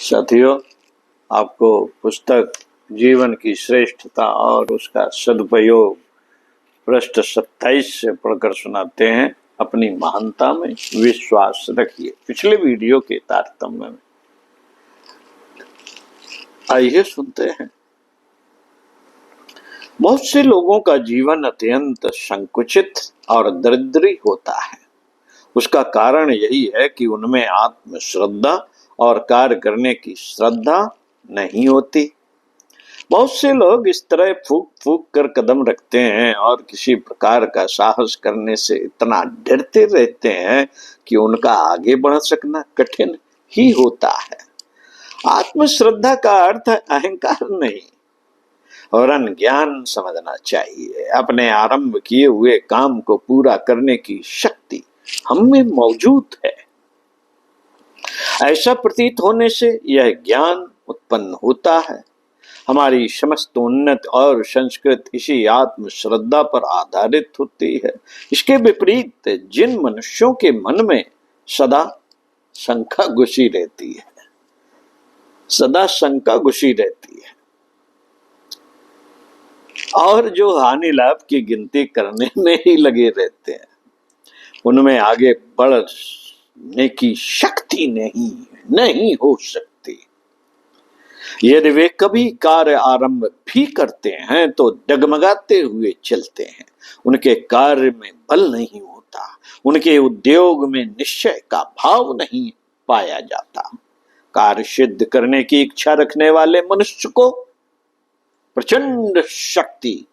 साथियों, आपको पुस्तक जीवन की श्रेष्ठता और उसका सदुपयोग पृष्ठ 27 से पढ़कर सुनाते हैं। अपनी महानता में विश्वास रखिए। पिछले वीडियो के तारतम्य में आइए सुनते हैं। बहुत से लोगों का जीवन अत्यंत संकुचित और दरिद्री होता है। उसका कारण यही है कि उनमें आत्मश्रद्धा और कार्य करने की श्रद्धा नहीं होती। बहुत से लोग इस तरह फूक फूक कर कदम रखते हैं और किसी प्रकार का साहस करने से इतना डरते रहते हैं कि उनका आगे बढ़ सकना कठिन ही होता है। आत्मश्रद्धा का अर्थ अहंकार नहीं और अज्ञान समझना चाहिए। अपने आरंभ किए हुए काम को पूरा करने की शक्ति हम में मौजूद है, ऐसा प्रतीत होने से यह ज्ञान उत्पन्न होता है। हमारी समस्त उन्नत और संस्कृत इसी आत्मश्रद्धा पर आधारित होती है। इसके विपरीत जिन मनुष्यों के मन में सदा शंका घुसी रहती है, और जो हानि लाभ की गिनती करने में ही लगे रहते हैं, उनमें आगे बढ़ने की शक्ति नहीं हो सकती। यदि वे कभी कार्य आरंभ भी करते हैं तो डगमगाते हुए चलते हैं। उनके कार्य में बल नहीं होता, उनके उद्योग में निश्चय का भाव नहीं पाया जाता। कार्य सिद्ध करने की इच्छा रखने वाले मनुष्य को प्रचंड शक्ति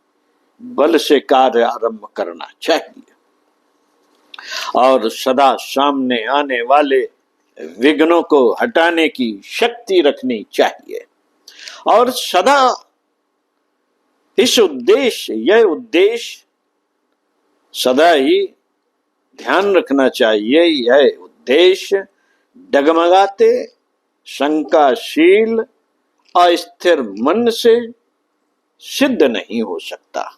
बल से कार्य आरंभ करना चाहिए और सदा सामने आने वाले विघ्नों को हटाने की शक्ति रखनी चाहिए और सदा यह उद्देश्य सदा ही ध्यान रखना चाहिए। यह उद्देश्य डगमगाते, शंकाशील, अस्थिर मन से सिद्ध नहीं हो सकता।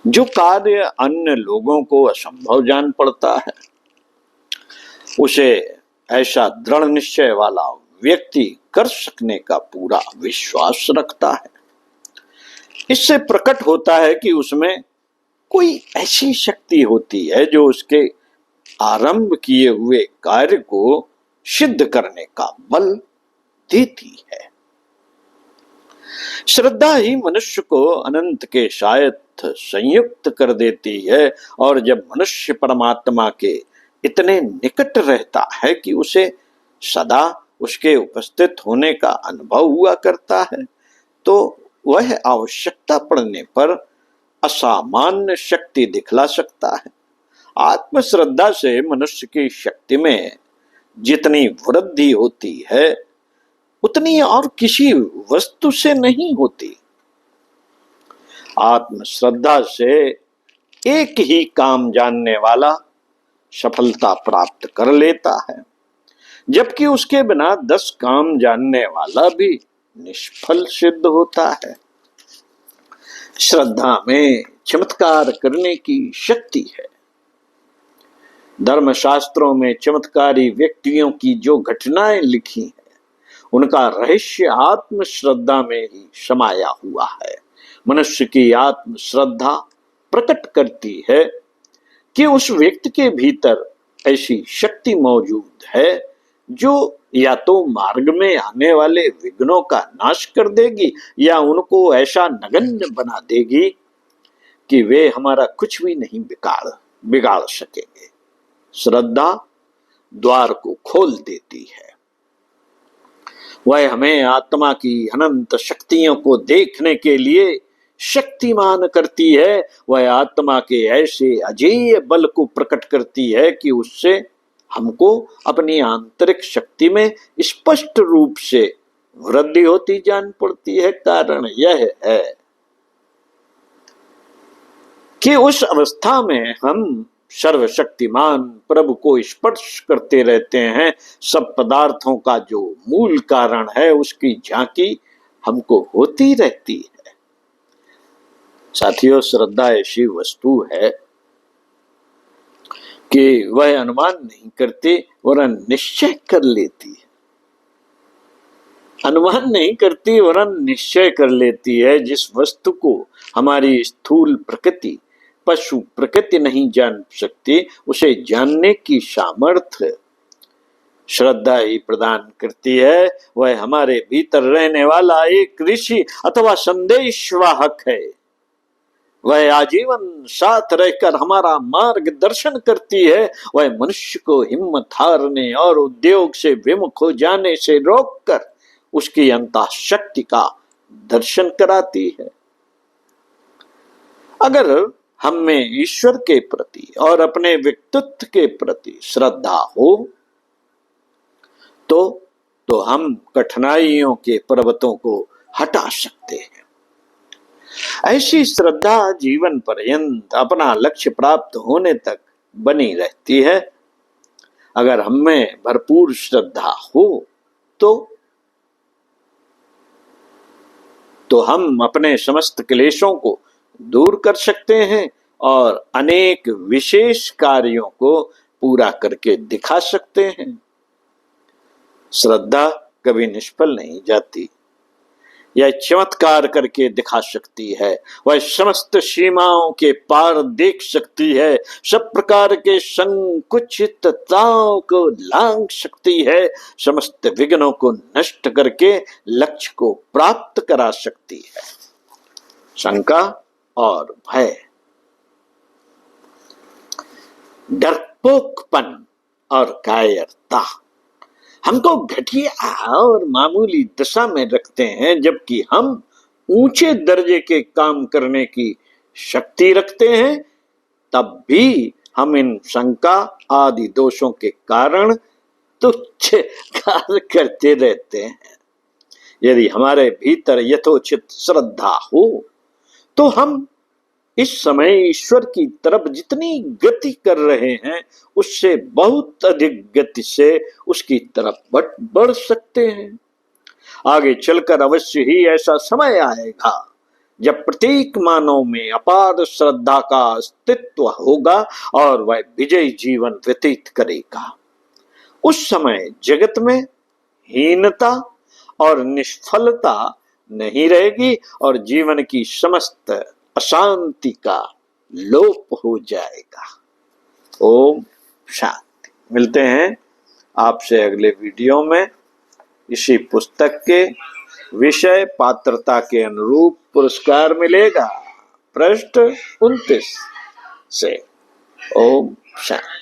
जो कार्य अन्य लोगों को असंभव जान पड़ता है, उसे ऐसा दृढ़ निश्चय वाला व्यक्ति कर सकने का पूरा विश्वास रखता है। इससे प्रकट होता है कि उसमें कोई ऐसी शक्ति होती है जो उसके आरंभ किए हुए कार्य को सिद्ध करने का बल देती है। श्रद्धा ही मनुष्य को अनंत के साथ संयुक्त कर देती है और जब मनुष्य परमात्मा के इतने निकट रहता है कि उसे सदा उसके उपस्थित होने का अनुभव हुआ करता है, तो वह आवश्यकता पड़ने पर असामान्य शक्ति दिखला सकता है। आत्मश्रद्धा से मनुष्य की शक्ति में जितनी वृद्धि होती है, उतनी और किसी वस्तु से नहीं होती। आत्मश्रद्धा से एक ही काम जानने वाला सफलता प्राप्त कर लेता है, जबकि उसके बिना 10 काम जानने वाला भी निष्फल सिद्ध होता है। श्रद्धा में चमत्कार करने की शक्ति है। धर्मशास्त्रों में चमत्कारी व्यक्तियों की जो घटनाएं लिखी हैं, उनका रहस्य आत्मश्रद्धा में ही समाया हुआ है। मनुष्य की आत्मश्रद्धा प्रकट करती है कि उस व्यक्ति के भीतर ऐसी शक्ति मौजूद है जो या तो मार्ग में आने वाले विघ्नों का नाश कर देगी या उनको ऐसा नगण्य बना देगी कि वे हमारा कुछ भी नहीं बिगाड़ सकेंगे। श्रद्धा द्वार को खोल देती है। वह हमें आत्मा की अनंत शक्तियों को देखने के लिए शक्तिमान करती है। वह आत्मा के ऐसे अजेय बल को प्रकट करती है कि उससे हमको अपनी आंतरिक शक्ति में स्पष्ट रूप से वृद्धि होती जान पड़ती है। कारण यह है कि उस अवस्था में हम सर्वशक्तिमान प्रभु को स्पर्श करते रहते हैं। सब पदार्थों का जो मूल कारण है, उसकी झांकी हमको होती रहती है। साथियों, श्रद्धा ऐसी वस्तु है कि वह अनुमान नहीं करती वरन निश्चय कर लेती है। अनुमान नहीं करती वरन निश्चय कर लेती है। जिस वस्तु को हमारी स्थूल प्रकृति, पशु प्रकृति नहीं जान सकती, उसे जानने की सामर्थ्य श्रद्धा ही प्रदान करती है। वह हमारे भीतर रहने वाला एक ऋषि अथवा संदेशवाहक है। वह आजीवन साथ रहकर हमारा मार्गदर्शन करती है। वह मनुष्य को हिम्मत हारने और उद्योग से विमुख हो जाने से रोककर उसकी अंतःशक्ति का दर्शन कराती है। अगर हम में ईश्वर के प्रति और अपने व्यक्तित्व के प्रति श्रद्धा हो तो हम कठिनाइयों के पर्वतों को हटा सकते हैं। ऐसी श्रद्धा जीवन पर्यंत अपना लक्ष्य प्राप्त होने तक बनी रहती है। अगर हम में भरपूर श्रद्धा हो तो हम अपने समस्त क्लेशों को दूर कर सकते हैं और अनेक विशेष कार्यों को पूरा करके दिखा सकते हैं। श्रद्धा कभी निष्फल नहीं जाती। यह चमत्कार करके दिखा सकती है। वह समस्त सीमाओं के पार देख सकती है। सब प्रकार के संकुचितताओं को लांघ सकती है। समस्त विघ्नों को नष्ट करके लक्ष्य को प्राप्त करा सकती है। शंका और भय, डरपोकपन और कायरता हमको घटिया और मामूली दशा में रखते हैं, जबकि हम ऊंचे दर्जे के काम करने की शक्ति रखते हैं। तब भी हम इन शंका आदि दोषों के कारण तुच्छ कार्य करते रहते हैं। यदि हमारे भीतर यथोचित श्रद्धा हो तो हम इस समय ईश्वर की तरफ जितनी गति कर रहे हैं उससे बहुत अधिक गति से उसकी तरफ बढ़ सकते हैं। आगे चलकर अवश्य ही ऐसा समय आएगा जब प्रत्येक मानव में अपार श्रद्धा का अस्तित्व होगा और वह विजयी जीवन व्यतीत करेगा। उस समय जगत में हीनता और निष्फलता नहीं रहेगी और जीवन की समस्त अशांति का लोप हो जाएगा। ओम शांति। मिलते हैं आपसे अगले वीडियो में। इसी पुस्तक के विषय पात्रता के अनुरूप पुरस्कार मिलेगा। पृष्ठ 29 से। ओम शांति।